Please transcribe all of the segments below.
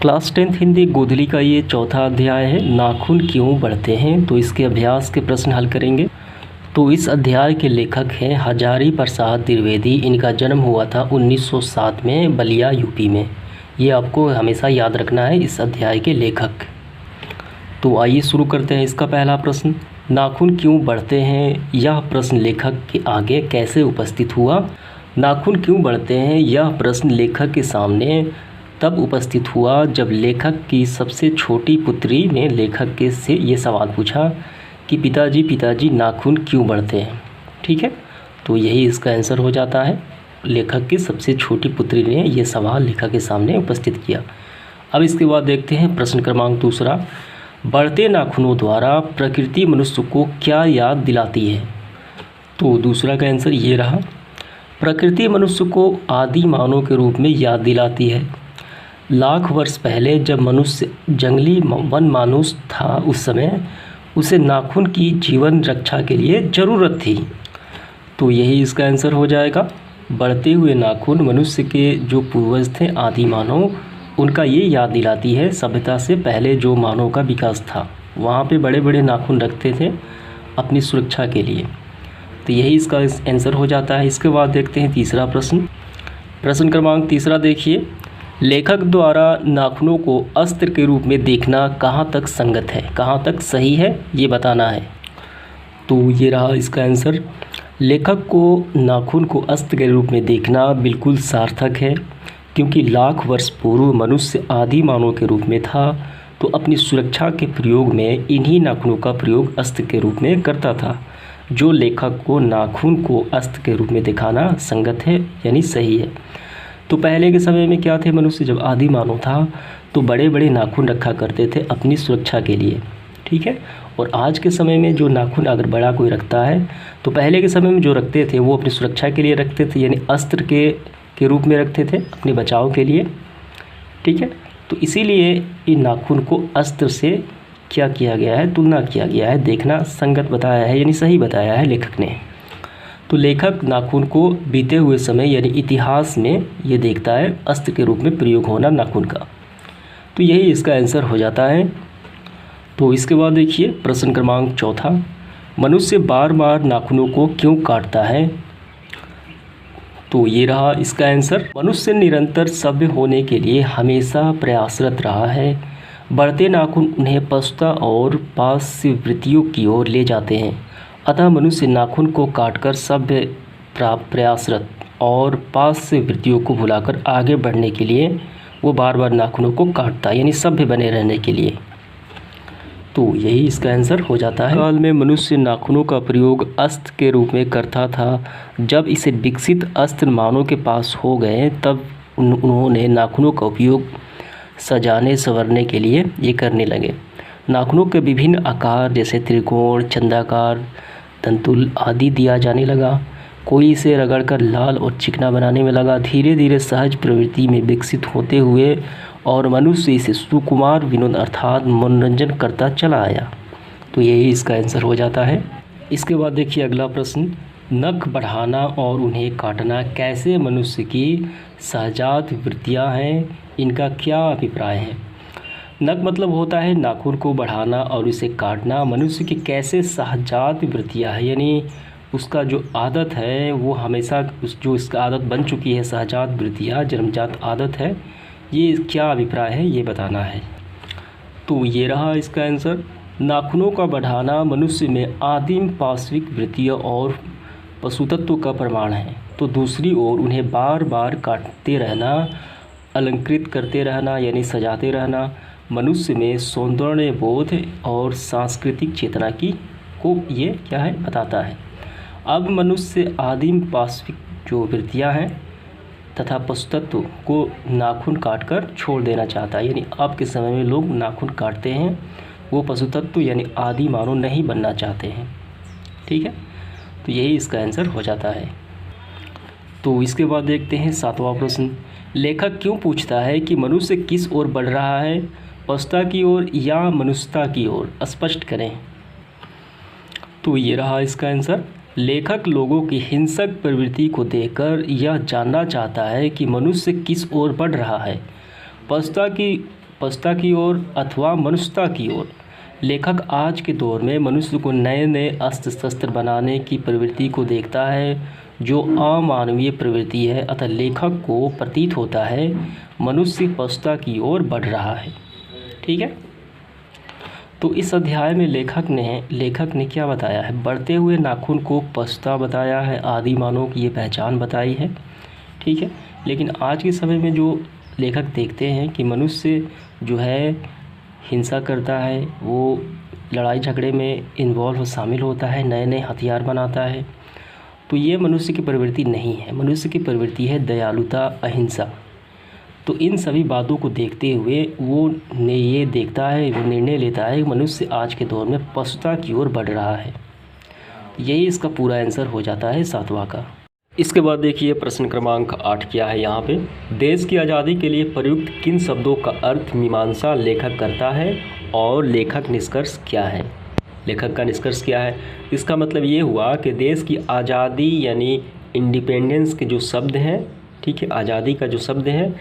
Class 10th Hindi Godhli का ये चौथा अध्याय है, नाखून क्यों बढ़ते हैं। तो इसके अभ्यास के प्रश्न हल करेंगे। तो इस अध्याय के लेखक हैं हजारी प्रसाद द्विवेदी। इनका जन्म हुआ था 1907 में बलिया यूपी में। ये आपको हमेशा याद रखना है इस अध्याय के लेखक। तो आइए शुरू करते हैं। इसका पहला प्रश्न, नाखून क्यों बढ़ते हैं। यह प्रश्न लेखक के आगे कैसे उपस्थित हुआ। नाखून क्यों बढ़ते हैं यह प्रश्न लेखक के सामने तब उपस्थित हुआ जब लेखक की सबसे छोटी पुत्री ने लेखक के से ये सवाल पूछा कि पिताजी नाखून क्यों बढ़ते हैं। ठीक है, तो यही इसका आंसर हो जाता है। लेखक की सबसे छोटी पुत्री ने ये सवाल लेखक के सामने उपस्थित किया। अब इसके बाद देखते हैं प्रश्न क्रमांक दूसरा, बढ़ते नाखूनों द्वारा प्रकृति मनुष्य को क्या याद दिलाती है। तो दूसरा का आंसर ये रहा, प्रकृति मनुष्य को आदि मानव के रूप में याद दिलाती है। लाख वर्ष पहले जब मनुष्य जंगली वन मानुष था, उस समय उसे नाखून की जीवन रक्षा के लिए ज़रूरत थी। तो यही इसका आंसर हो जाएगा। बढ़ते हुए नाखून मनुष्य के जो पूर्वज थे आदि मानव, उनका ये याद दिलाती है सभ्यता से पहले जो मानव का विकास था, वहाँ पे बड़े बड़े नाखून रखते थे अपनी सुरक्षा के लिए। तो यही इसका आंसर हो जाता है। इसके बाद देखते हैं तीसरा प्रश्न। प्रश्न क्रमांक तीसरा देखिए, लेखक द्वारा नाखूनों को अस्त्र के रूप में देखना कहाँ तक संगत है, कहाँ तक सही है, ये बताना है। तो ये रहा इसका आंसर। लेखक को नाखून को अस्त्र के रूप में देखना बिल्कुल सार्थक है, क्योंकि लाख वर्ष पूर्व मनुष्य आदि मानव के रूप में था, तो अपनी सुरक्षा के प्रयोग में इन्हीं नाखूनों का प्रयोग अस्त्र के रूप में करता था। जो लेखक को नाखून को अस्त्र के रूप में दिखाना संगत है, यानी सही है। तो पहले के समय में क्या थे मनुष्य, जब आदि मानव था तो बड़े बड़े नाखून रखा करते थे अपनी सुरक्षा के लिए। ठीक है, और आज के समय में जो नाखून अगर बड़ा कोई रखता है, तो पहले के समय में जो रखते थे वो अपनी सुरक्षा के लिए रखते थे, यानी अस्त्र के रूप में रखते थे अपने बचाव के लिए। ठीक है, तो इसीलिए इन नाखून को अस्त्र से क्या किया गया है, तुलना किया गया है, देखना संगत बताया है, यानी सही बताया है लेखक ने। तो लेखक नाखून को बीते हुए समय यानी इतिहास में ये देखता है अस्त्र के रूप में प्रयोग होना नाखून का। तो यही इसका आंसर हो जाता है। तो इसके बाद देखिए प्रश्न क्रमांक चौथा, मनुष्य बार बार नाखूनों को क्यों काटता है। तो ये रहा इसका आंसर। मनुष्य निरंतर सभ्य होने के लिए हमेशा प्रयासरत रहा है। बढ़ते नाखून उन्हें पशुता और पास्य वृत्तियों की ओर ले जाते हैं। अतः मनुष्य नाखून को काटकर सभ्य प्रयासरत और पास्य वृत्तियों को भुलाकर आगे बढ़ने के लिए वो बार बार नाखूनों को काटता है, यानी सभ्य बने रहने के लिए। तो यही इसका आंसर हो जाता है। काल में मनुष्य नाखूनों का प्रयोग अस्त्र के रूप में करता था। जब इसे विकसित अस्त्र मानव के पास हो गए, तब उन्होंने नाखूनों का उपयोग सजाने संवरने के लिए ये करने लगे। नाखूनों के विभिन्न आकार जैसे त्रिकोण, चंद्राकार, तंतुल आदि दिया जाने लगा। कोई इसे रगड़कर लाल और चिकना बनाने में लगा। धीरे धीरे सहज प्रवृत्ति में विकसित होते हुए और मनुष्य इसे सुकुमार विनोद अर्थात मनोरंजन करता चला आया। तो यही इसका आंसर हो जाता है। इसके बाद देखिए अगला प्रश्न, नख बढ़ाना और उन्हें काटना कैसे मनुष्य की सहजात वृत्तियाँ हैं, इनका क्या अभिप्राय है। नख मतलब होता है नाखून को बढ़ाना और इसे काटना मनुष्य की कैसे सहजात वृत्तियाँ है, यानी उसका जो आदत है वो हमेशा जो इसका आदत बन चुकी है, सहजात वृत्तियाँ जन्मजात आदत है, ये क्या अभिप्राय है ये बताना है। तो ये रहा इसका आंसर। नाखूनों का बढ़ाना मनुष्य में आदिम पाश्विक वृत्तियों और पशुतत्व का प्रमाण है। तो दूसरी ओर उन्हें बार बार काटते रहना, अलंकृत करते रहना यानी सजाते रहना मनुष्य में सौंदर्य बोध और सांस्कृतिक चेतना को ये क्या है बताता है। अब मनुष्य आदिम पाश्विक जो वृत्तियाँ हैं तथा पशुतत्व को नाखून काटकर छोड़ देना चाहता है, यानी अब के समय में लोग नाखून काटते हैं, वो पशुतत्व यानी आदि मानव नहीं बनना चाहते हैं। ठीक है, तो यही इसका आंसर हो जाता है। तो इसके बाद देखते हैं सातवां प्रश्न, लेखक क्यों पूछता है कि मनुष्य किस ओर बढ़ रहा है, पशुता की ओर या मनुष्यता की ओर, स्पष्ट करें। तो ये रहा इसका आंसर। लेखक लोगों की हिंसक प्रवृत्ति को देखकर यह जानना चाहता है कि मनुष्य किस ओर बढ़ रहा है, पशुता की पशुता की ओर अथवा मनुष्यता की ओर। लेखक आज के दौर में मनुष्य को नए नए अस्त्र शस्त्र बनाने की प्रवृत्ति को देखता है, जो अमानवीय प्रवृत्ति है। अतः लेखक को प्रतीत होता है मनुष्य पशुता की ओर बढ़ रहा है। ठीक है, तो इस अध्याय में लेखक ने क्या बताया है? बढ़ते हुए नाखून को पशुता बताया है, आदि मानव की ये पहचान बताई है। ठीक है, लेकिन आज के समय में जो लेखक देखते हैं कि मनुष्य जो है हिंसा करता है, वो लड़ाई झगड़े में इन्वॉल्व शामिल होता है, नए नए हथियार बनाता है, तो ये मनुष्य की प्रवृत्ति नहीं है। मनुष्य की प्रवृत्ति है दयालुता, अहिंसा। तो इन सभी बातों को देखते हुए वो निर्णय लेता है कि मनुष्य आज के दौर में पशुता की ओर बढ़ रहा है। यही इसका पूरा आंसर हो जाता है 7वां का। इसके बाद देखिए प्रश्न क्रमांक 8 क्या है यहाँ पे। देश की आज़ादी के लिए प्रयुक्त किन शब्दों का अर्थ मीमांसा लेखक करता है और लेखक निष्कर्ष क्या है? लेखक का निष्कर्ष क्या है? इसका मतलब ये हुआ कि देश की आज़ादी यानी इंडिपेंडेंस के जो शब्द हैं, ठीक है, आज़ादी का जो शब्द है,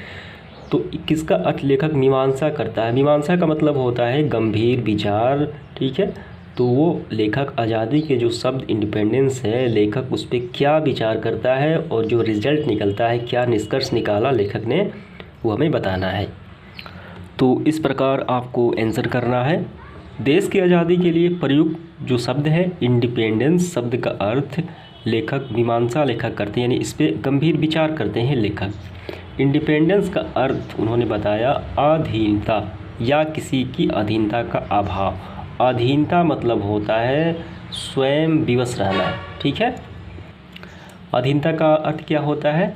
तो किसका अर्थ लेखक मीमांसा करता है। मीमांसा का मतलब होता है गंभीर विचार। ठीक है, तो वो लेखक आज़ादी के जो शब्द इंडिपेंडेंस है, लेखक उस पर क्या विचार करता है और जो रिजल्ट निकलता है, क्या निष्कर्ष निकाला लेखक ने, वो हमें बताना है। तो इस प्रकार आपको आंसर करना है। देश की आज़ादी के लिए प्रयुक्त जो शब्द है इंडिपेंडेंस शब्द का अर्थ लेखक मीमांसा लेखक करते हैं, यानी इस पर गंभीर विचार करते हैं लेखक। इंडिपेंडेंस का अर्थ उन्होंने बताया अधीनता या किसी की अधीनता का अभाव। अधीनता मतलब होता है स्वयं विवश रहना। ठीक है, अधीनता का अर्थ क्या होता है?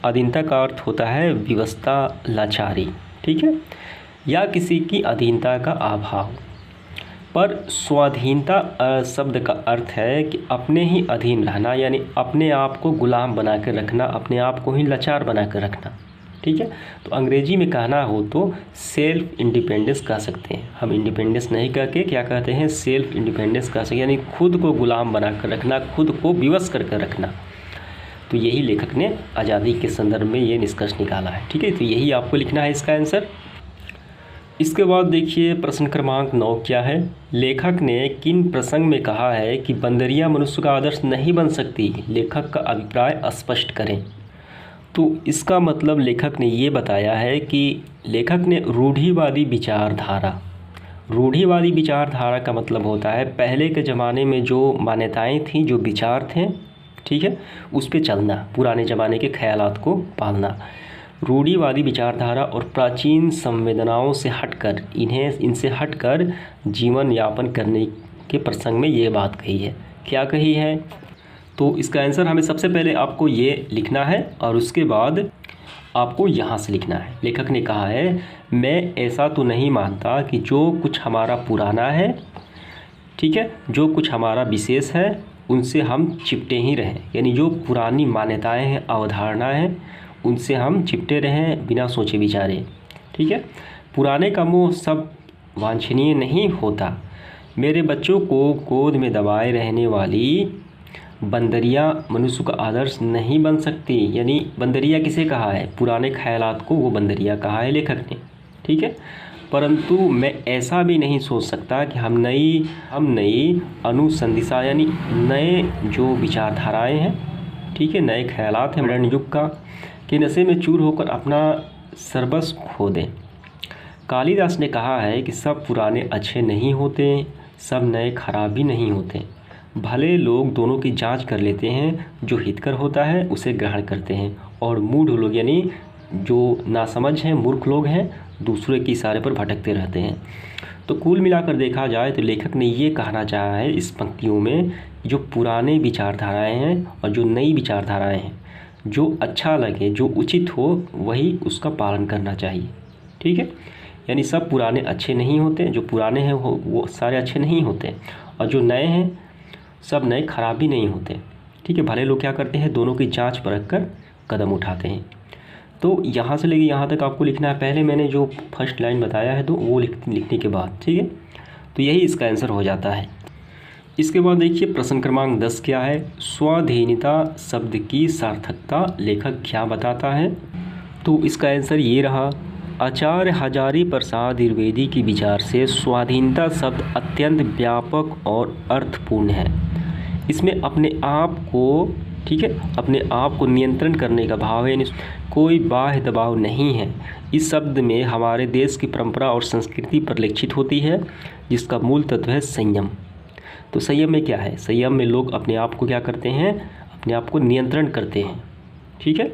अधीनता का अर्थ होता है विवशता, लाचारी। ठीक है, या किसी की अधीनता का अभाव। पर स्वाधीनता शब्द का अर्थ है कि अपने ही अधीन रहना, यानी अपने आप को गुलाम बना कर रखना, अपने आप को ही लाचार बना कर रखना। ठीक है, तो अंग्रेजी में कहना हो तो सेल्फ इंडिपेंडेंस कह सकते हैं। हम इंडिपेंडेंस नहीं कह के क्या कहते हैं? सेल्फ इंडिपेंडेंस कह सकते हैं, यानी खुद को गुलाम बना कर रखना, खुद को विवश कर रखना। तो यही लेखक ने आज़ादी के संदर्भ में ये निष्कर्ष निकाला है। ठीक है, तो यही आपको लिखना है इसका आंसर। इसके बाद देखिए प्रश्न क्रमांक 9 क्या है। लेखक ने किन प्रसंग में कहा है कि बंदरियां मनुष्य का आदर्श नहीं बन सकती? लेखक का अभिप्राय स्पष्ट करें। तो इसका मतलब लेखक ने ये बताया है कि लेखक ने रूढ़िवादी विचारधारा का मतलब होता है पहले के ज़माने में जो मान्यताएं थीं, जो विचार थे, ठीक है, उस पे चलना, पुराने ज़माने के ख्यालात को पालना। रूढ़िवादी विचारधारा और प्राचीन संवेदनाओं से हटकर इनसे हटकर जीवन यापन करने के प्रसंग में ये बात कही है। क्या कही है? तो इसका आंसर हमें सबसे पहले आपको ये लिखना है और उसके बाद आपको यहाँ से लिखना है। लेखक ने कहा है, मैं ऐसा तो नहीं मानता कि जो कुछ हमारा पुराना है, ठीक है, जो कुछ हमारा विशेष है, उनसे हम चिपटे ही रहें। यानी जो पुरानी मान्यताएं हैं, अवधारणाएं हैं, उनसे हम चिपटे रहें बिना सोचे विचारे। ठीक है, पुराने का मोह सब वांछनीय नहीं होता। मेरे बच्चों को गोद में दबाए रहने वाली बंदरियां मनुष्य का आदर्श नहीं बन सकती। यानी बंदरिया किसे कहा है? पुराने ख्यालात को वो बंदरिया कहा है लेखक ने। ठीक है, परंतु मैं ऐसा भी नहीं सोच सकता कि हम नई अनुसंधिसा यानी नए जो विचारधाराएं हैं, ठीक है, नए ख्यालात हैं मॉडर्न युग का, कि नशे में चूर होकर अपना सर्वस्व खो दें। कालिदास ने कहा है कि सब पुराने अच्छे नहीं होते, सब नए खराब भी नहीं होते। भले लोग दोनों की जांच कर लेते हैं, जो हितकर होता है उसे ग्रहण करते हैं, और मूढ़ लोग यानी जो नासमझ हैं, मूर्ख लोग हैं, दूसरे के इशारे पर भटकते रहते हैं। तो कुल मिलाकर देखा जाए तो लेखक ने ये कहना चाहा है इस पंक्तियों में, जो पुराने विचारधाराएं हैं और जो नई विचारधाराएं हैं, जो अच्छा लगे, जो उचित हो, वही उसका पालन करना चाहिए। ठीक है, यानी सब पुराने अच्छे नहीं होते, जो पुराने हैं वो सारे अच्छे नहीं होते, और जो नए हैं सब नए खराब भी नहीं होते। ठीक है, भले लोग क्या करते हैं, दोनों की जांच परख कर कदम उठाते हैं। तो यहाँ से लेके यहाँ तक आपको लिखना है। पहले मैंने जो फर्स्ट लाइन बताया है तो वो लिखने के बाद, ठीक है, तो यही इसका आंसर हो जाता है। इसके बाद देखिए प्रश्न क्रमांक 10 क्या है। स्वाधीनता शब्द की सार्थकता लेखक क्या बताता है? तो इसका आंसर ये रहा, आचार्य हजारी प्रसाद द्विवेदी के विचार से स्वाधीनता शब्द अत्यंत व्यापक और अर्थपूर्ण है। इसमें अपने आप को, ठीक है, अपने आप को नियंत्रण करने का भाव है, कोई बाह्य दबाव नहीं है। इस शब्द में हमारे देश की परंपरा और संस्कृति परिलक्षित होती है, जिसका मूल तत्व है संयम। तो संयम में क्या है? संयम में लोग अपने आप को क्या करते हैं? अपने आप को नियंत्रण करते हैं, ठीक है।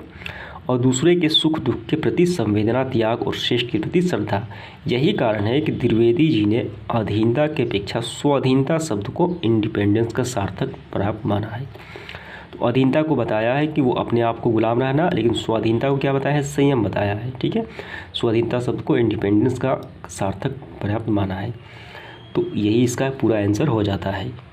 और दूसरे के सुख दुख के प्रति संवेदना, त्याग और श्रेष्ठ के प्रति श्रद्धा। यही कारण है कि द्विवेदी जी ने अधीनता के अपेक्षा स्वाधीनता शब्द को इंडिपेंडेंस का सार्थक प्राप्त माना है। तो अधीनता को बताया है कि वो अपने आप को गुलाम रहना, लेकिन स्वाधीनता को क्या बताया है? संयम बताया है, ठीक है। स्वाधीनता शब्द को इंडिपेंडेंस का सार्थक पर्याप्त माना है। तो यही इसका पूरा आंसर हो जाता है।